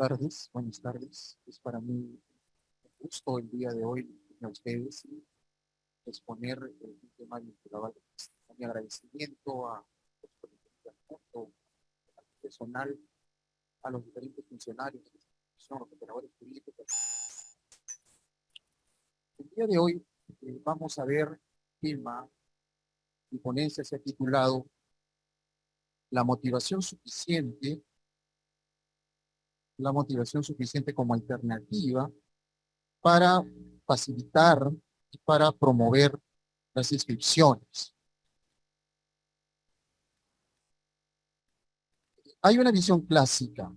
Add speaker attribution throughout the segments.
Speaker 1: tardes, buenas tardes. Es para mí un gusto el día de hoy a ustedes exponer un tema vinculado al a mi agradecimiento a los políticos, al personal, a los diferentes funcionarios, son los operadores jurídicos. El día de hoy vamos a ver tema y ponencia se ha titulado la motivación suficiente como alternativa para facilitar y para promover las inscripciones. Hay una visión clásica,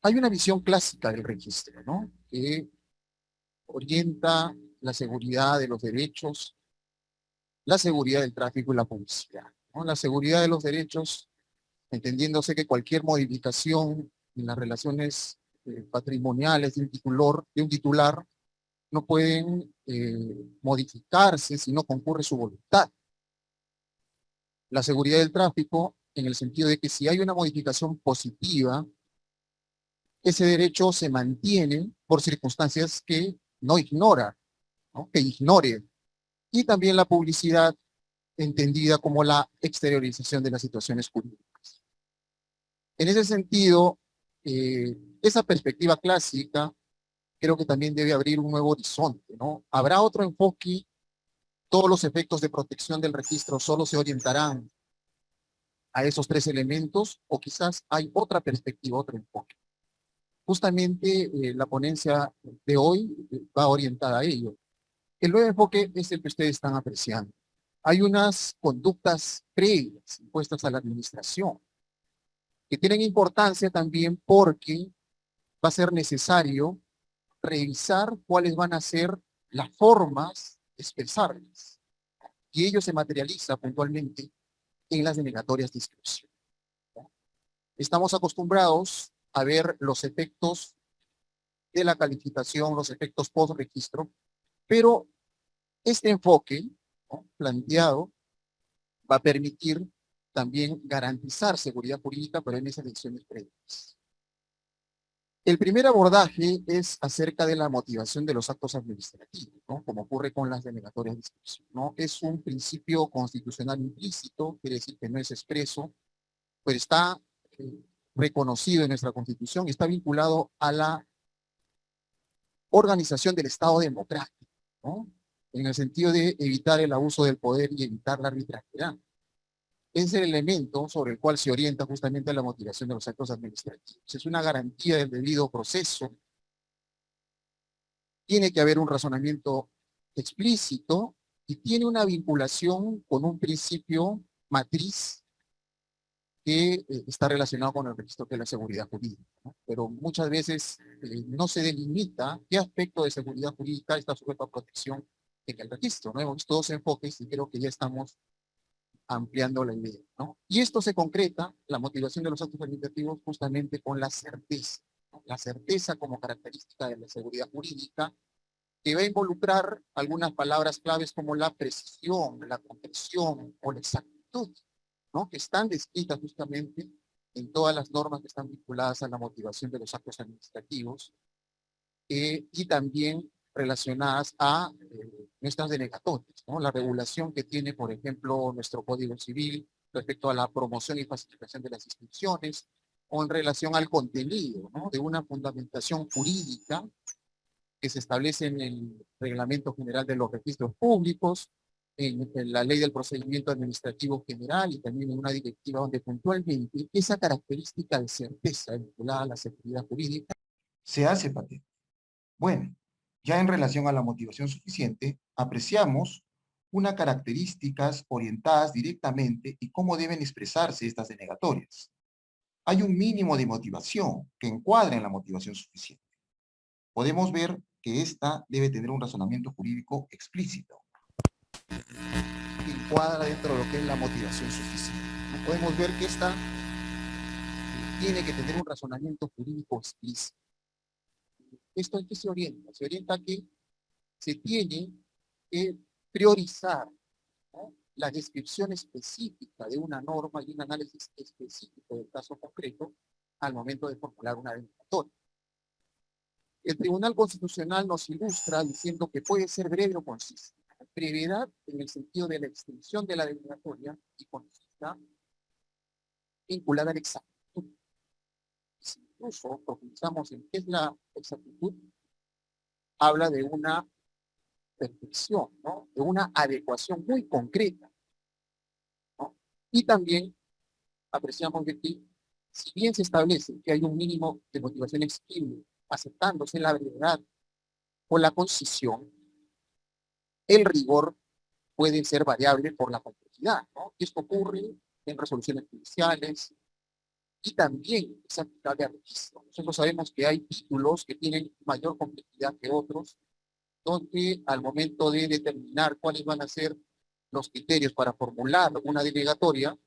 Speaker 1: del registro, ¿no? Que orienta la seguridad de los derechos, la seguridad del tráfico y la publicidad, ¿no? La seguridad de los derechos, entendiéndose que cualquier modificación en las relaciones patrimoniales de un titular no pueden modificarse si no concurre su voluntad. La seguridad del tráfico, en el sentido de que si hay una modificación positiva, ese derecho se mantiene por circunstancias que no ignora, ¿no? Que ignore. Y también la publicidad, entendida como la exteriorización de las situaciones jurídicas. En ese sentido, esa perspectiva clásica creo que también debe abrir un nuevo horizonte, ¿no? Habrá otro enfoque, todos los efectos de protección del registro solo se orientarán a esos tres elementos, o quizás hay otra perspectiva, otro enfoque. Justamente la ponencia de hoy va orientada a ello. El nuevo enfoque es el que ustedes están apreciando. Hay unas conductas previas impuestas a la administración que tienen importancia también porque va a ser necesario revisar cuáles van a ser las formas de expresarlas. Y ello se materializa puntualmente en las denegatorias de inscripción. Estamos acostumbrados a ver los efectos de la calificación, los efectos post-registro, pero este enfoque, ¿no?, planteado va a permitir también garantizar seguridad jurídica, pero en esas elecciones previas. El primer abordaje es acerca de la motivación de los actos administrativos, ¿no?, como ocurre con las denegatorias de inscripción, ¿no? Es un principio constitucional implícito, quiere decir que no es expreso, pero está reconocido en nuestra Constitución y está vinculado a la organización del Estado democrático, ¿no?, en el sentido de evitar el abuso del poder y evitar la arbitrariedad. Es el elemento sobre el cual se orienta justamente la motivación de los actos administrativos. Es una garantía del debido proceso. Tiene que haber un razonamiento explícito y tiene una vinculación con un principio matriz que está relacionado con el registro de la seguridad jurídica, ¿no? Pero muchas veces no se delimita qué aspecto de seguridad jurídica está sujeto a protección en el registro, ¿no? Hemos visto dos enfoques y creo que ya estamos ampliando la idea, ¿no? Y esto se concreta, la motivación de los actos administrativos, justamente con la certeza, ¿no? La certeza como característica de la seguridad jurídica, que va a involucrar algunas palabras claves como la precisión, la concreción o la exactitud, ¿no?, que están descritas justamente en todas las normas que están vinculadas a la motivación de los actos administrativos y también relacionadas a nuestras denegatorias, ¿no? La regulación que tiene, por ejemplo, nuestro Código Civil respecto a la promoción y facilitación de las inscripciones, o en relación al contenido, ¿no?, de una fundamentación jurídica que se establece en el Reglamento General de los Registros Públicos, en la Ley del Procedimiento Administrativo General y también en una directiva donde puntualmente esa característica de certeza vinculada a la seguridad jurídica se hace patente. Bueno, ya en relación a la motivación suficiente, apreciamos unas características orientadas directamente y cómo deben expresarse estas denegatorias. Hay un mínimo de motivación que encuadra en la motivación suficiente. Podemos ver que esta debe tener un razonamiento jurídico explícito, que encuadra dentro de lo que es la motivación suficiente. Podemos ver que esta tiene que tener un razonamiento jurídico explícito. ¿Esto en qué se orienta? Se orienta a que se tiene que priorizar, ¿no?, la descripción específica de una norma y un análisis específico del caso concreto al momento de formular una denegatoria. El Tribunal Constitucional nos ilustra diciendo que puede ser breve o concisa. Brevedad en el sentido de la extensión de la denegatoria y concisa vinculada al exactitud. Si incluso profundizamos en qué es la exactitud, habla de una perfección, ¿no? De una adecuación muy concreta, ¿no? Y también apreciamos de que, si bien se establece que hay un mínimo de motivación exigible, aceptándose la brevedad o la concisión, el rigor puede ser variable por la complejidad, ¿no? Esto ocurre en resoluciones judiciales y también es aplicable a registro. Nosotros sabemos que hay títulos que tienen mayor complejidad que otros, donde al momento de determinar cuáles van a ser los criterios para formular una denegatoria,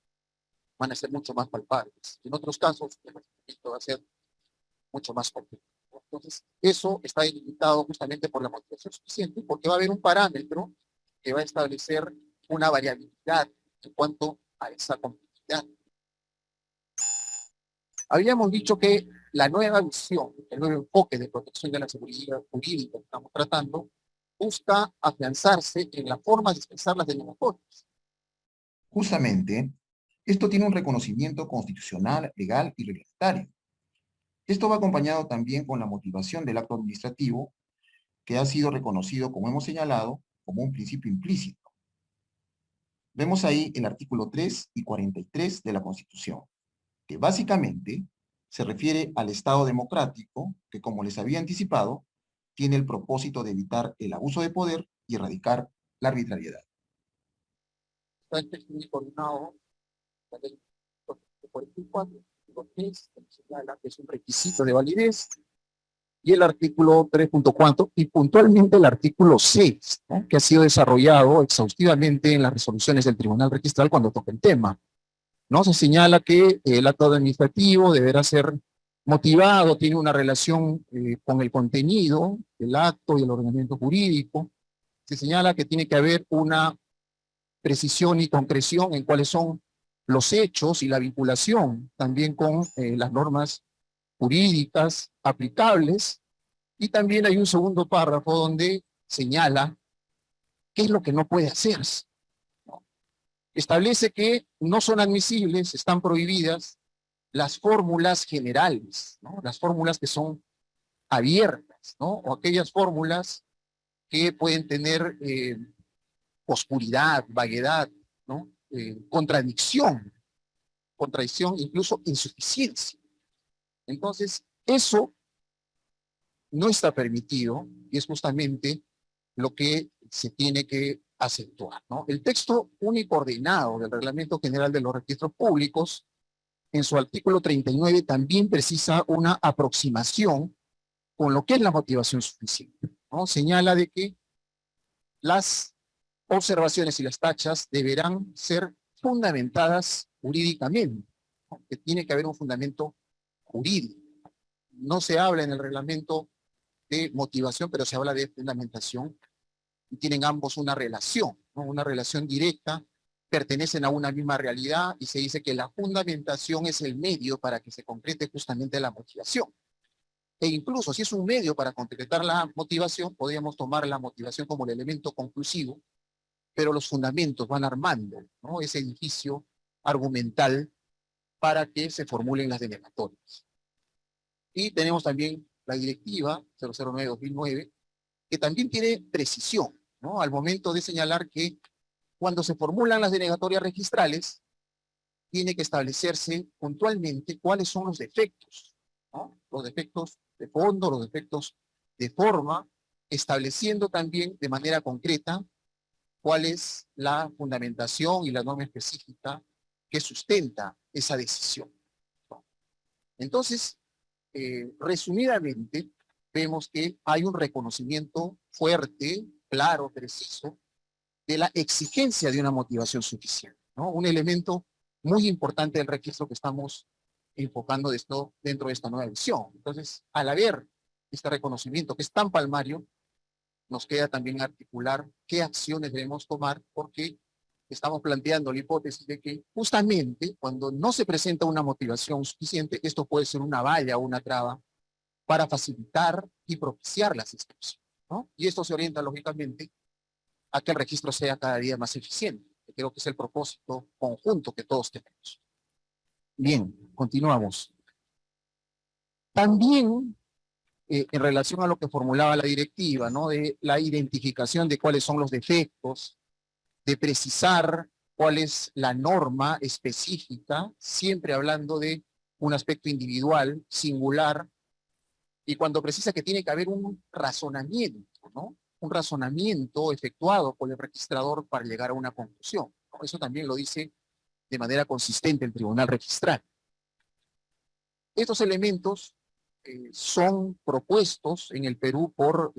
Speaker 1: van a ser mucho más palpables. En otros casos, el procedimiento va a ser mucho más complejo. Entonces, eso está delimitado justamente por la motivación suficiente, porque va a haber un parámetro que va a establecer una variabilidad en cuanto a esa complejidad. Habíamos dicho que la nueva visión, el nuevo enfoque de protección de la seguridad jurídica que estamos tratando, busca afianzarse en la forma de expresar las denegatorias.
Speaker 2: Justamente, esto tiene un reconocimiento constitucional, legal y reglamentario. Esto va acompañado también con la motivación del acto administrativo, que ha sido reconocido, como hemos señalado, como un principio implícito. Vemos ahí el artículo 3 y 43 de la Constitución, que básicamente se refiere al Estado democrático, que, como les había anticipado, tiene el propósito de evitar el abuso de poder y erradicar la arbitrariedad.
Speaker 1: Está el texto uniformado, la ley 44, que señala que es un requisito de validez, y el artículo 3.4 y puntualmente el artículo 6, ¿no? Que ha sido desarrollado exhaustivamente en las resoluciones del Tribunal Registral cuando toca el tema, ¿no? Se señala que el acto administrativo deberá ser motivado, tiene una relación con el contenido del acto y el ordenamiento jurídico. Se señala que tiene que haber una precisión y concreción en cuáles son los hechos y la vinculación también con las normas jurídicas aplicables. Y también hay un segundo párrafo donde señala qué es lo que no puede hacerse, ¿no? Establece que no son admisibles, están prohibidas las fórmulas generales, ¿no? Las fórmulas que son abiertas, ¿no? O aquellas fórmulas que pueden tener oscuridad, vaguedad, ¿no? Contradicción, incluso insuficiencia. Entonces, eso no está permitido y es justamente lo que se tiene que acentuar, ¿no? El texto único ordenado del Reglamento General de los Registros Públicos, en su artículo 39, también precisa una aproximación con lo que es la motivación suficiente, ¿no? Señala de que las observaciones y las tachas deberán ser fundamentadas jurídicamente, ¿no? Que tiene que haber un fundamento jurídico. No se habla en el reglamento de motivación, pero se habla de fundamentación, y tienen ambos una relación, ¿no? Una relación directa, pertenecen a una misma realidad, y se dice que la fundamentación es el medio para que se concrete justamente la motivación. E incluso si es un medio para concretar la motivación, podríamos tomar la motivación como el elemento conclusivo, pero los fundamentos van armando, ¿no? Ese edificio argumental para que se formulen las denegatorias. Y tenemos también la directiva 009-2009, que también tiene precisión, ¿no? Al momento de señalar que cuando se formulan las denegatorias registrales, tiene que establecerse puntualmente cuáles son los defectos, ¿no? Los defectos de fondo, los defectos de forma, estableciendo también de manera concreta cuál es la fundamentación y la norma específica que sustenta esa decisión, ¿no? Entonces, resumidamente, vemos que hay un reconocimiento fuerte, claro, preciso, de la exigencia de una motivación suficiente, ¿no? Un elemento muy importante del registro que estamos enfocando dentro de esta nueva visión. Entonces, al haber este reconocimiento que es tan palmario, nos queda también articular qué acciones debemos tomar, porque estamos planteando la hipótesis de que justamente cuando no se presenta una motivación suficiente, esto puede ser una valla o una traba para facilitar y propiciar las inscripciones, ¿no? Y esto se orienta, lógicamente, a que el registro sea cada día más eficiente, que creo que es el propósito conjunto que todos tenemos. Bien, continuamos. También, en relación a lo que formulaba la directiva, ¿no? De la identificación de cuáles son los defectos, de precisar cuál es la norma específica, siempre hablando de un aspecto individual, singular, y cuando precisa que tiene que haber un razonamiento, ¿no? Un razonamiento efectuado por el registrador para llegar a una conclusión, ¿no? Eso también lo dice de manera consistente el tribunal registral. Estos elementos son propuestos en el Perú por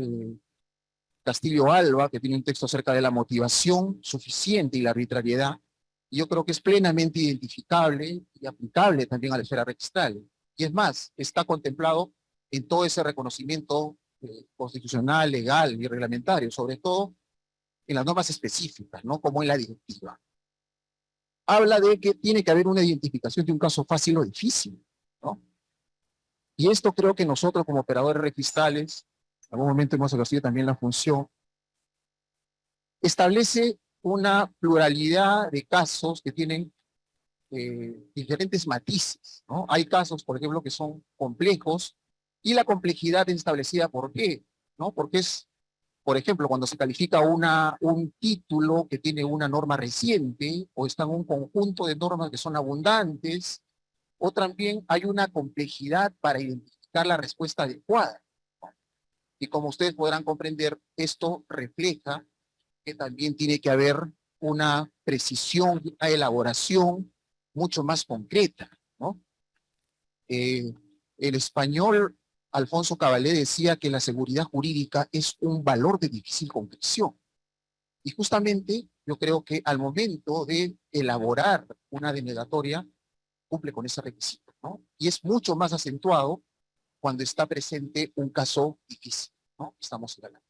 Speaker 1: Castillo Alba, que tiene un texto acerca de la motivación suficiente y la arbitrariedad, y yo creo que es plenamente identificable y aplicable también a la esfera registral. Y es más, está contemplado en todo ese reconocimiento constitucional, legal y reglamentario, sobre todo en las normas específicas, ¿no? Como en la directiva. Habla de que tiene que haber una identificación de un caso fácil o difícil, ¿no? Y esto creo que nosotros como operadores registrales, en algún momento hemos ejercido también la función, establece una pluralidad de casos que tienen diferentes matices, ¿no? Hay casos, por ejemplo, que son complejos y la complejidad es establecida ¿por qué? ¿No? Porque es, por ejemplo, cuando se califica un título que tiene una norma reciente o está en un conjunto de normas que son abundantes, o también hay una complejidad para identificar la respuesta adecuada, ¿no? Y como ustedes podrán comprender, esto refleja que también tiene que haber una precisión, una elaboración mucho más concreta, ¿no? El español Alfonso Cavalé decía que la seguridad jurídica es un valor de difícil concreción. Y justamente yo creo que al momento de elaborar una denegatoria, cumple con ese requisito, ¿no? Y es mucho más acentuado cuando está presente un caso difícil, ¿no? Estamos hablando.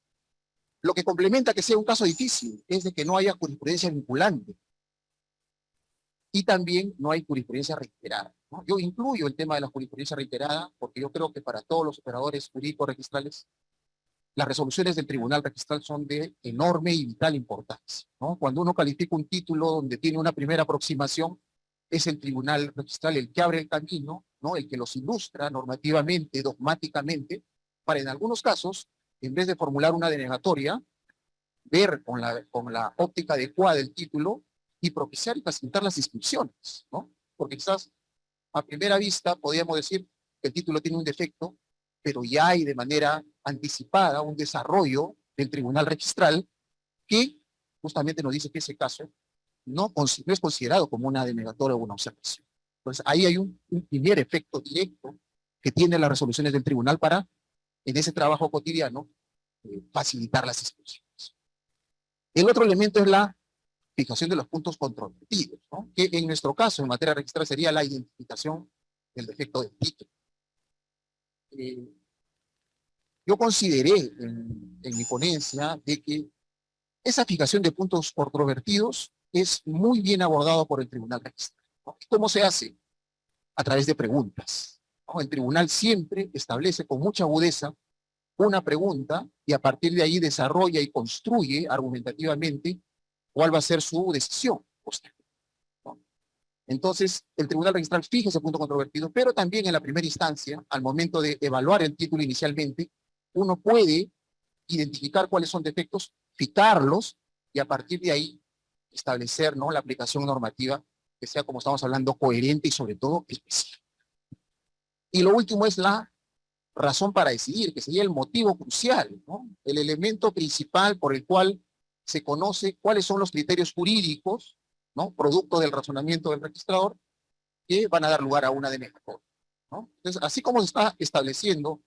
Speaker 1: Lo que complementa que sea un caso difícil es de que no haya jurisprudencia vinculante y también no hay jurisprudencia reiterada, ¿no? Yo incluyo el tema de la jurisprudencia reiterada porque yo creo que para todos los operadores jurídicos registrales las resoluciones del tribunal registral son de enorme y vital importancia, ¿no? Cuando uno califica un título donde tiene una primera aproximación, es el tribunal registral el que abre el camino, ¿no? El que los ilustra normativamente, dogmáticamente, para en algunos casos, en vez de formular una denegatoria, ver con la óptica adecuada del título y propiciar y facilitar las inscripciones, ¿no? Porque quizás a primera vista podríamos decir que el título tiene un defecto, pero ya hay de manera anticipada un desarrollo del tribunal registral que justamente nos dice que ese caso no es considerado como una denegatoria o una observación. Entonces ahí hay un primer efecto directo que tienen las resoluciones del tribunal para, en ese trabajo cotidiano, facilitar las inscripciones. El otro elemento es la fijación de los puntos controvertidos, ¿no? Que en nuestro caso, en materia registral, sería la identificación del defecto del título. Yo consideré en mi ponencia de que esa fijación de puntos controvertidos es muy bien abordado por el tribunal registral, ¿no? ¿Cómo se hace? A través de preguntas, ¿no? El tribunal siempre establece con mucha agudeza una pregunta y a partir de ahí desarrolla y construye argumentativamente cuál va a ser su decisión posterior, ¿no? Entonces, el tribunal registral fija ese punto controvertido, pero también en la primera instancia, al momento de evaluar el título inicialmente, uno puede identificar cuáles son defectos, fijarlos y a partir de ahí establecer, ¿no?, la aplicación normativa que sea, como estamos hablando, coherente y sobre todo específica. Y lo último es la razón para decidir, que sería el motivo crucial, ¿no? El elemento principal por el cual se conoce cuáles son los criterios jurídicos, ¿no?, producto del razonamiento del registrador, que van a dar lugar a una denegatoria, ¿no? Entonces, así como se está estableciendo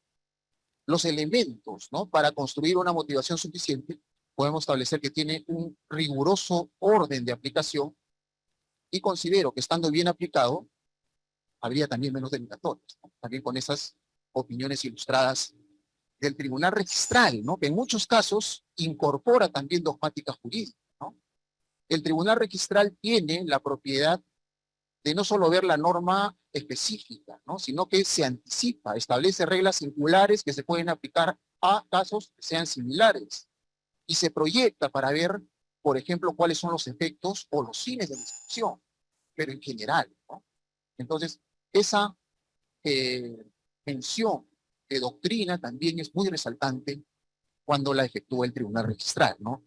Speaker 1: los elementos, ¿no?, para construir una motivación suficiente, podemos establecer que tiene un riguroso orden de aplicación y considero que estando bien aplicado, habría también menos denegatorias, ¿no? También con esas opiniones ilustradas del tribunal registral, ¿no?, que en muchos casos incorpora también dogmática jurídica, ¿no? el tribunal registral tiene la propiedad de no solo ver la norma específica, ¿no? Sino que se anticipa, establece reglas singulares que se pueden aplicar a casos que sean similares y se proyecta para ver, por ejemplo, cuáles son los efectos o los fines de la instrucción, pero en general, ¿no? Entonces, esa mención de doctrina también es muy resaltante cuando la efectúa el tribunal registral, ¿no?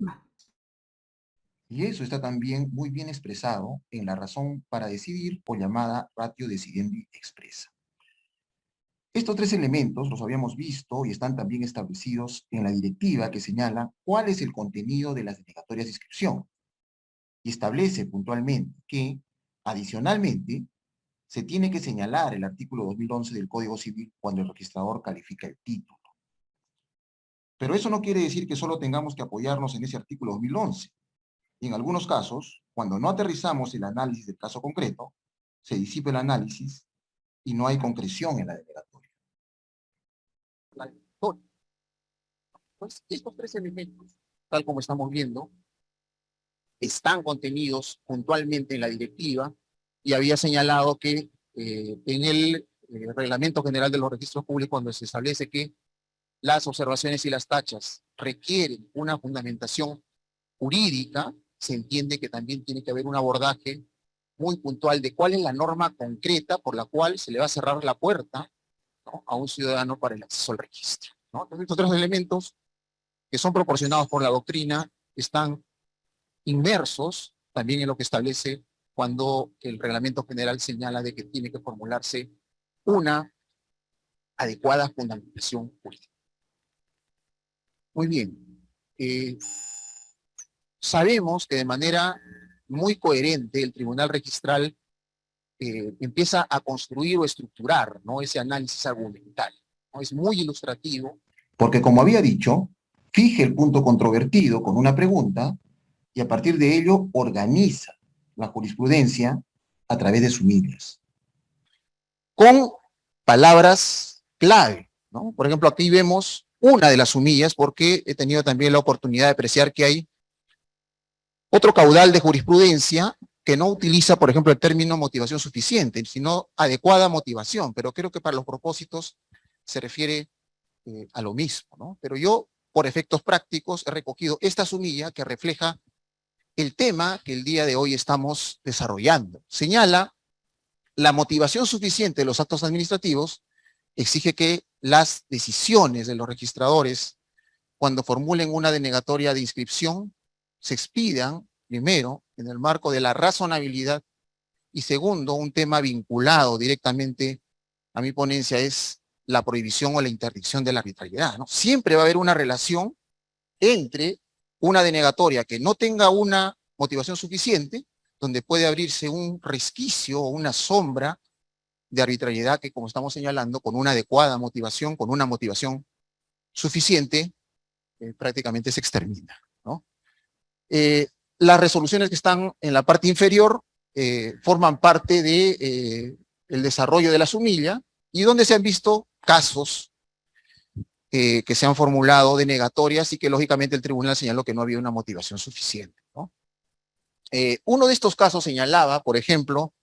Speaker 2: Y eso está también muy bien expresado en la razón para decidir o llamada ratio decidendi expresa. Estos tres elementos los habíamos visto y están también establecidos en la directiva que señala cuál es el contenido de las denegatorias de inscripción y establece puntualmente que, adicionalmente, se tiene que señalar el artículo 2011 del Código Civil cuando el registrador califica el título. Pero eso no quiere decir que solo tengamos que apoyarnos en ese artículo 2011. Y en algunos casos, cuando no aterrizamos el análisis del caso concreto, se disipa el análisis y no hay concreción en la denegatoria.
Speaker 1: Pues estos tres elementos, tal como estamos viendo, están contenidos puntualmente en la directiva y había señalado que en el Reglamento General de los Registros Públicos, cuando se establece que las observaciones y las tachas requieren una fundamentación jurídica, se entiende que también tiene que haber un abordaje muy puntual de cuál es la norma concreta por la cual se le va a cerrar la puerta, ¿no?, a un ciudadano para el acceso al registro, ¿no? Entonces, estos tres elementos que son proporcionados por la doctrina están inmersos también en lo que establece cuando el Reglamento General señala de que tiene que formularse una adecuada fundamentación jurídica. Muy bien. Sabemos que de manera muy coherente el Tribunal Registral empieza a construir o estructurar, ¿no?, ese análisis argumental, ¿no? Es muy ilustrativo.
Speaker 2: Porque, como había dicho, fije el punto controvertido con una pregunta y a partir de ello organiza la jurisprudencia a través de sumidas.
Speaker 1: Con palabras clave, ¿no? Por ejemplo, aquí vemos una de las sumillas porque he tenido también la oportunidad de apreciar que hay otro caudal de jurisprudencia que no utiliza, por ejemplo, el término motivación suficiente, sino adecuada motivación, pero creo que para los propósitos se refiere a lo mismo, ¿no? Pero yo, por efectos prácticos, he recogido esta sumilla que refleja el tema que el día de hoy estamos desarrollando. Señala la motivación suficiente de los actos administrativos exige que las decisiones de los registradores, cuando formulen una denegatoria de inscripción, se expidan, primero, en el marco de la razonabilidad, y segundo, un tema vinculado directamente a mi ponencia es la prohibición o la interdicción de la arbitrariedad, ¿no? Siempre va a haber una relación entre una denegatoria que no tenga una motivación suficiente, donde puede abrirse un resquicio o una sombra de arbitrariedad que, como estamos señalando, con una adecuada motivación, con una motivación suficiente, prácticamente se extermina, ¿no? Las resoluciones que están en la parte inferior forman parte de el desarrollo de la sumilla y donde se han visto casos que se han formulado denegatorias y que lógicamente el tribunal señaló que no había una motivación suficiente, ¿no? Uno de estos casos señalaba, por ejemplo,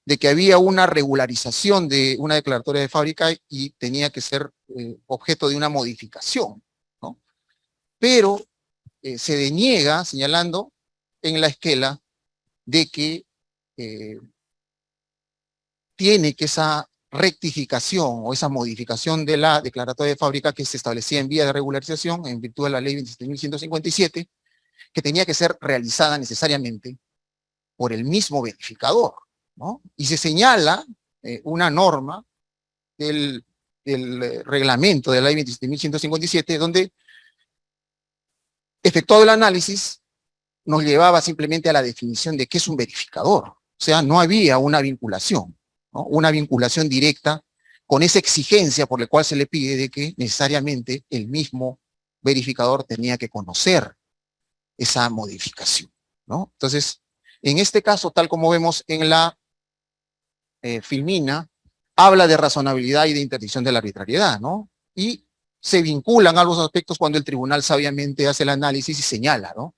Speaker 1: de que había una regularización de una declaratoria de fábrica y tenía que ser objeto de una modificación, ¿no? Pero se deniega señalando en la esquela de que tiene que esa rectificación o esa modificación de la declaratoria de fábrica que se establecía en vía de regularización en virtud de la ley 27.157, que tenía que ser realizada necesariamente por el mismo verificador, ¿no? Y se señala una norma del reglamento de la ley 27.157 donde, efectuado el análisis, nos llevaba simplemente a la definición de qué es un verificador. O sea, no había una vinculación, ¿no?, una vinculación directa con esa exigencia por la cual se le pide de que necesariamente el mismo verificador tenía que conocer esa modificación, ¿no? Entonces, en este caso, tal como vemos en la filmina, habla de razonabilidad y de interdicción de la arbitrariedad, ¿no? Y se vinculan a los aspectos cuando el tribunal sabiamente hace el análisis y señala, ¿no?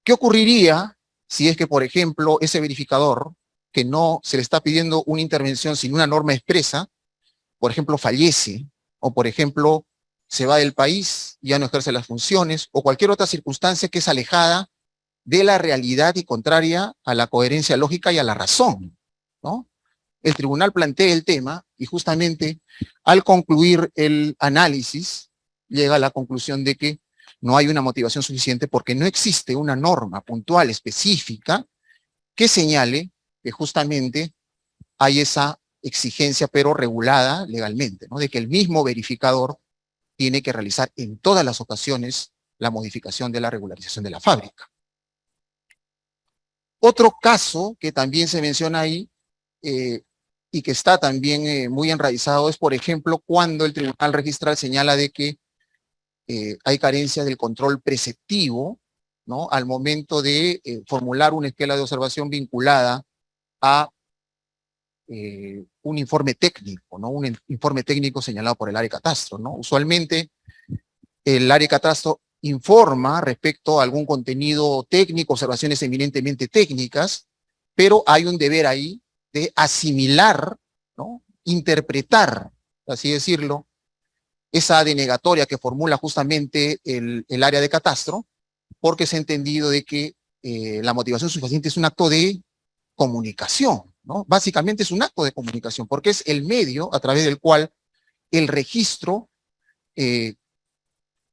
Speaker 1: ¿Qué ocurriría si es que, por ejemplo, ese verificador, que no se le está pidiendo una intervención sin una norma expresa, por ejemplo, fallece, o por ejemplo, se va del país, ya no ejerce las funciones, o cualquier otra circunstancia que es alejada de la realidad y contraria a la coherencia lógica y a la razón, ¿no? El tribunal plantea el tema y justamente al concluir el análisis llega a la conclusión de que no hay una motivación suficiente porque no existe una norma puntual específica que señale que justamente hay esa exigencia, pero regulada legalmente, ¿no? De que el mismo verificador tiene que realizar en todas las ocasiones la modificación de la regularización de la fábrica. Otro caso que también se menciona ahí y que está también muy enraizado es, por ejemplo, cuando el tribunal registral señala de que hay carencia del control preceptivo, ¿no? Al momento de formular una esquela de observación vinculada a un informe técnico, ¿no? Un informe técnico señalado por el área de catastro, ¿no? Usualmente el área de catastro informa respecto a algún contenido técnico, observaciones eminentemente técnicas, pero hay un deber ahí de asimilar, ¿no? Interpretar, así decirlo, esa denegatoria que formula justamente el área de catastro, porque se ha entendido de que la motivación suficiente es un acto de comunicación, ¿no? Básicamente es un acto de comunicación, porque es el medio a través del cual el registro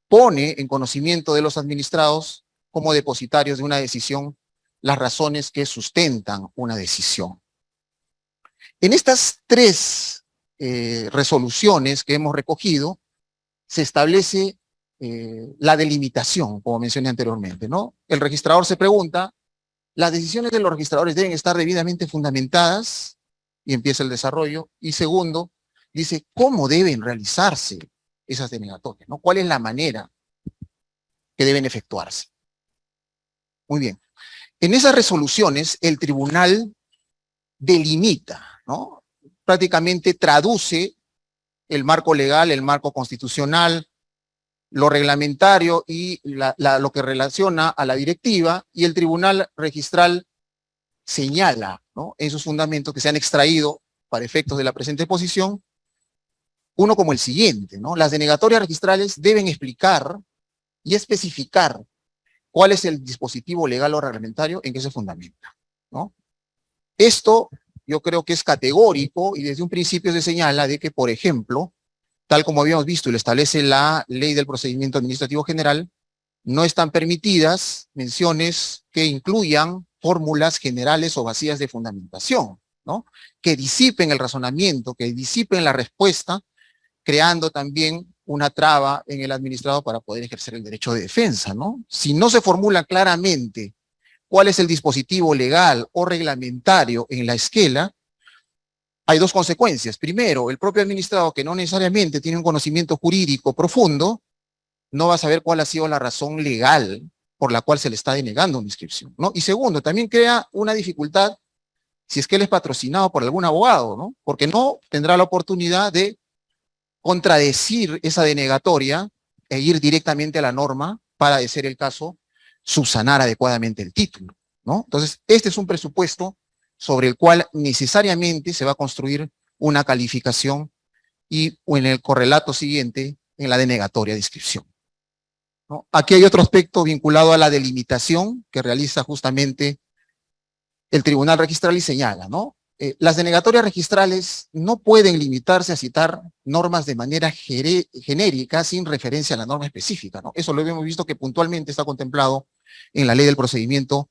Speaker 1: pone en conocimiento de los administrados como depositarios de una decisión las razones que sustentan una decisión. En estas tres resoluciones que hemos recogido, se establece la delimitación, como mencioné anteriormente, ¿no? El registrador se pregunta, ¿las decisiones de los registradores deben estar debidamente fundamentadas? Y empieza el desarrollo. Y segundo, dice, ¿cómo deben realizarse esas denegatorias, ¿no? ¿Cuál es la manera que deben efectuarse? Muy bien. En esas resoluciones, el tribunal delimita, ¿no? Prácticamente traduce el marco legal, el marco constitucional, lo reglamentario y lo que relaciona a la directiva, y el tribunal registral señala, ¿no? En sus fundamentos que se han extraído para efectos de la presente posición, uno como el siguiente, ¿no? Las denegatorias registrales deben explicar y especificar cuál es el dispositivo legal o reglamentario en que se fundamenta, ¿no? Esto yo creo que es categórico y desde un principio se señala de que, por ejemplo, tal como habíamos visto y lo establece la Ley del Procedimiento Administrativo General, no están permitidas menciones que incluyan fórmulas generales o vacías de fundamentación, ¿no? Que disipen el razonamiento, que disipen la respuesta, creando también una traba en el administrado para poder ejercer el derecho de defensa, ¿no? Si no se formula claramente cuál es el dispositivo legal o reglamentario en la esquela, hay dos consecuencias. Primero, el propio administrado, que no necesariamente tiene un conocimiento jurídico profundo, no va a saber cuál ha sido la razón legal por la cual se le está denegando una inscripción, ¿no? Y segundo, también crea una dificultad si es que él es patrocinado por algún abogado, ¿no? Porque no tendrá la oportunidad de contradecir esa denegatoria e ir directamente a la norma para, de ser el caso, subsanar adecuadamente el título, ¿no? Entonces, este es un presupuesto sobre el cual necesariamente se va a construir una calificación y o en el correlato siguiente en la denegatoria de inscripción, ¿no? Aquí hay otro aspecto vinculado a la delimitación que realiza justamente el Tribunal Registral y señala, ¿no? Las denegatorias registrales no pueden limitarse a citar normas de manera genérica sin referencia a la norma específica, ¿no? Eso lo hemos visto que puntualmente está contemplado en la Ley del Procedimiento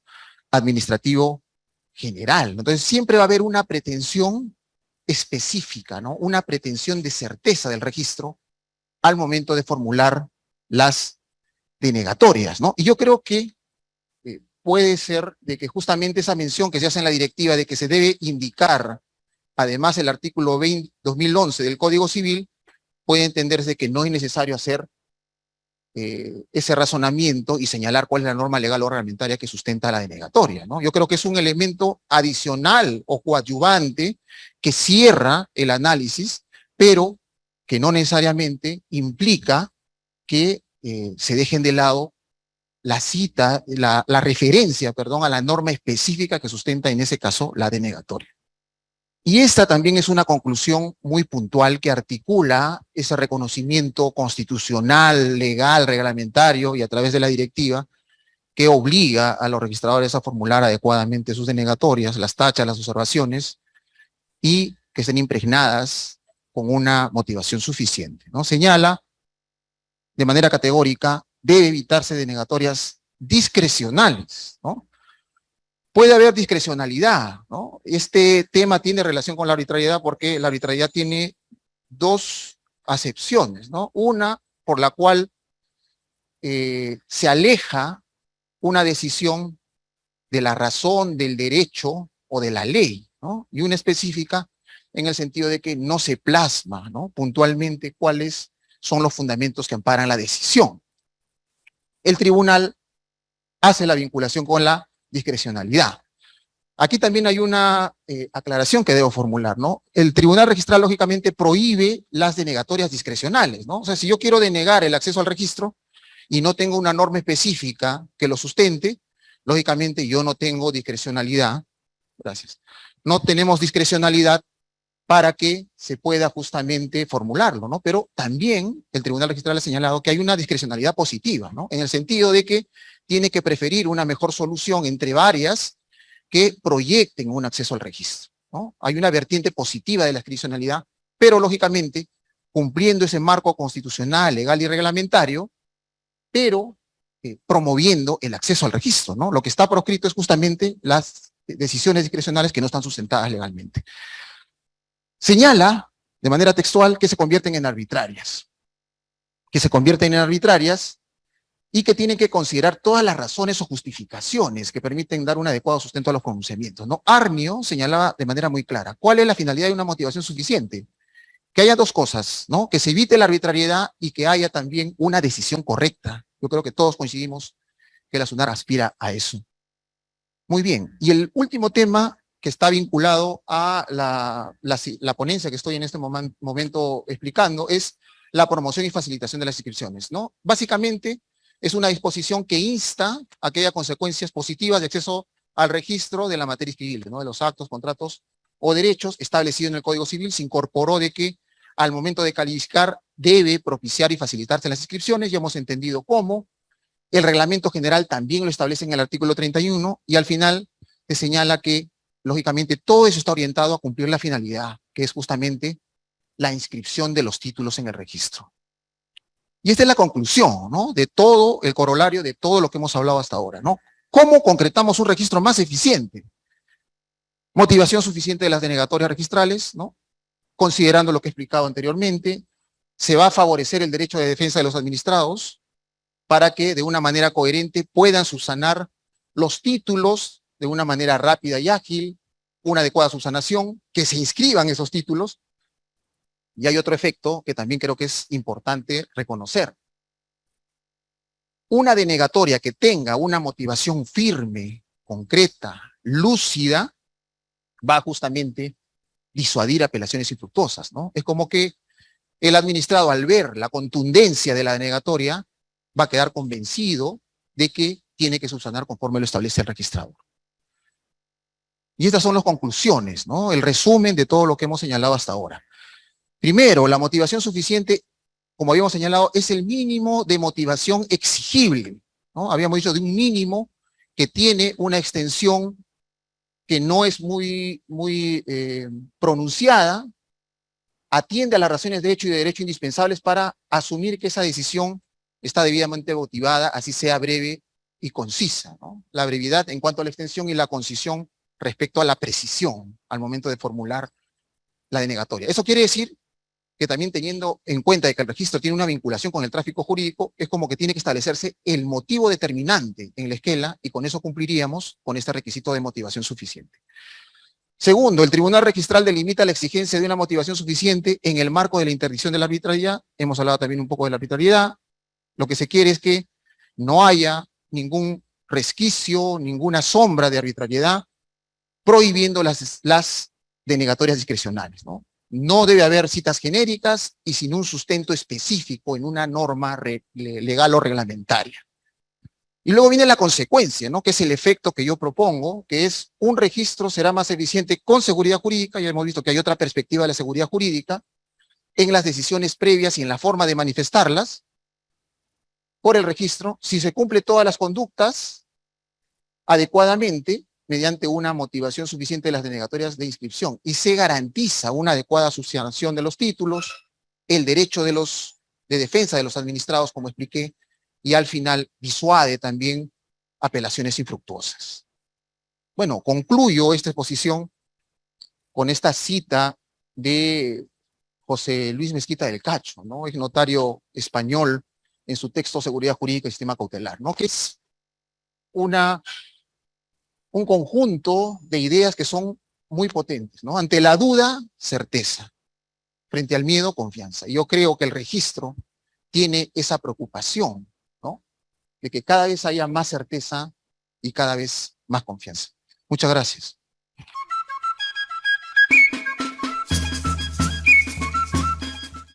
Speaker 1: Administrativo General. Entonces, siempre va a haber una pretensión específica, ¿no? Una pretensión de certeza del registro al momento de formular las denegatorias, ¿no? Y yo creo que puede ser de que justamente esa mención que se hace en la directiva de que se debe indicar, además el artículo 2011 del Código Civil, puede entenderse que no es necesario hacer ese razonamiento y señalar cuál es la norma legal o reglamentaria que sustenta la denegatoria, ¿no? Yo creo que es un elemento adicional o coadyuvante que cierra el análisis, pero que no necesariamente implica que se dejen de lado la cita, la referencia, perdón, a la norma específica que sustenta en ese caso la denegatoria. Y esta también es una conclusión muy puntual que articula ese reconocimiento constitucional, legal, reglamentario y a través de la directiva que obliga a los registradores a formular adecuadamente sus denegatorias, las tachas, las observaciones y que estén impregnadas con una motivación suficiente, ¿no? Señala de manera categórica, debe evitarse denegatorias discrecionales, ¿no? Puede haber discrecionalidad, ¿no? Este tema tiene relación con la arbitrariedad porque la arbitrariedad tiene dos acepciones, ¿no? Una por la cual se aleja una decisión de la razón, del derecho o de la ley, ¿no? Y una específica en el sentido de que no se plasma, ¿no? Puntualmente cuáles son los fundamentos que amparan la decisión. El tribunal hace la vinculación con la discrecionalidad. Aquí también hay una aclaración que debo formular, ¿no? El tribunal registral, lógicamente, prohíbe las denegatorias discrecionales, ¿no? O sea, si yo quiero denegar el acceso al registro y no tengo una norma específica que lo sustente, lógicamente yo no tengo discrecionalidad, gracias, no tenemos discrecionalidad para que se pueda justamente formularlo, ¿no? Pero también el tribunal registral ha señalado que hay una discrecionalidad positiva, ¿no? En el sentido de que tiene que preferir una mejor solución entre varias que proyecten un acceso al registro, ¿no? Hay una vertiente positiva de la discrecionalidad, pero lógicamente cumpliendo ese marco constitucional, legal y reglamentario, pero promoviendo el acceso al registro, ¿no? Lo que está proscrito es justamente las decisiones discrecionales que no están sustentadas legalmente. Señala de manera textual que se convierten en arbitrarias, y que tienen que considerar todas las razones o justificaciones que permiten dar un adecuado sustento a los pronunciamientos, ¿no? Arnio señalaba de manera muy clara, ¿cuál es la finalidad de una motivación suficiente? Que haya dos cosas, ¿no? Que se evite la arbitrariedad y que haya también una decisión correcta. Yo creo que todos coincidimos que la SUNAR aspira a eso. Muy bien, y el último tema que está vinculado a la ponencia que estoy en este momento explicando es la promoción y facilitación de las inscripciones, ¿no? Básicamente, es una disposición que insta a que haya consecuencias positivas de acceso al registro de la materia civil, ¿no? De los actos, contratos o derechos establecidos en el Código Civil. Se incorporó de que al momento de calificar debe propiciar y facilitarse las inscripciones. Ya hemos entendido cómo. El reglamento general también lo establece en el artículo 31 y al final se señala que, lógicamente, todo eso está orientado a cumplir la finalidad, que es justamente la inscripción de los títulos en el registro. Y esta es la conclusión, ¿no? De todo el corolario de todo lo que hemos hablado hasta ahora, ¿no? ¿Cómo concretamos un registro más eficiente? Motivación suficiente de las denegatorias registrales, ¿no? Considerando lo que he explicado anteriormente, se va a favorecer el derecho de defensa de los administrados para que de una manera coherente puedan subsanar los títulos de una manera rápida y ágil, una adecuada subsanación, que se inscriban esos títulos. Y hay otro efecto que también creo que es importante reconocer. Una denegatoria que tenga una motivación firme, concreta, lúcida, va justamente disuadir apelaciones infructuosas, ¿no? Es como que el administrado, al ver la contundencia de la denegatoria, va a quedar convencido de que tiene que subsanar conforme lo establece el registrador. Y estas son las conclusiones, ¿no? El resumen de todo lo que hemos señalado hasta ahora. Primero, la motivación suficiente, como habíamos señalado, es el mínimo de motivación exigible, ¿no? Habíamos dicho de un mínimo que tiene una extensión que no es muy pronunciada, atiende a las razones de hecho y de derecho indispensables para asumir que esa decisión está debidamente motivada, así sea breve y concisa, ¿no? La brevedad en cuanto a la extensión y la concisión respecto a la precisión al momento de formular la denegatoria. Eso quiere decir que también teniendo en cuenta de que el registro tiene una vinculación con el tráfico jurídico, es como que tiene que establecerse el motivo determinante en la esquela y con eso cumpliríamos con este requisito de motivación suficiente. Segundo, el tribunal registral delimita la exigencia de una motivación suficiente en el marco de la interdicción de la arbitrariedad. Hemos hablado también un poco de la arbitrariedad. Lo que se quiere es que no haya ningún resquicio, ninguna sombra de arbitrariedad, prohibiendo las denegatorias discrecionales, ¿no? No debe haber citas genéricas y sin un sustento específico en una norma legal o reglamentaria. Y luego viene la consecuencia, ¿no? Que es el efecto que yo propongo, que es un registro será más eficiente con seguridad jurídica. Ya hemos visto que hay otra perspectiva de la seguridad jurídica en las decisiones previas y en la forma de manifestarlas por el registro, si se cumple todas las conductas adecuadamente mediante una motivación suficiente de las denegatorias de inscripción y se garantiza una adecuada sustitución de los títulos, el derecho de defensa de los administrados, como expliqué, y al final disuade también apelaciones infructuosas. Bueno, concluyo esta exposición con esta cita de José Luis Mezquita del Cacho, ¿no? Es notario español en su texto Seguridad Jurídica y Sistema Cautelar, ¿no? Que es un conjunto de ideas que son muy potentes, ¿no? Ante la duda, certeza. Frente al miedo, confianza. Y yo creo que el registro tiene esa preocupación, ¿no? De que cada vez haya más certeza y cada vez más confianza. Muchas gracias.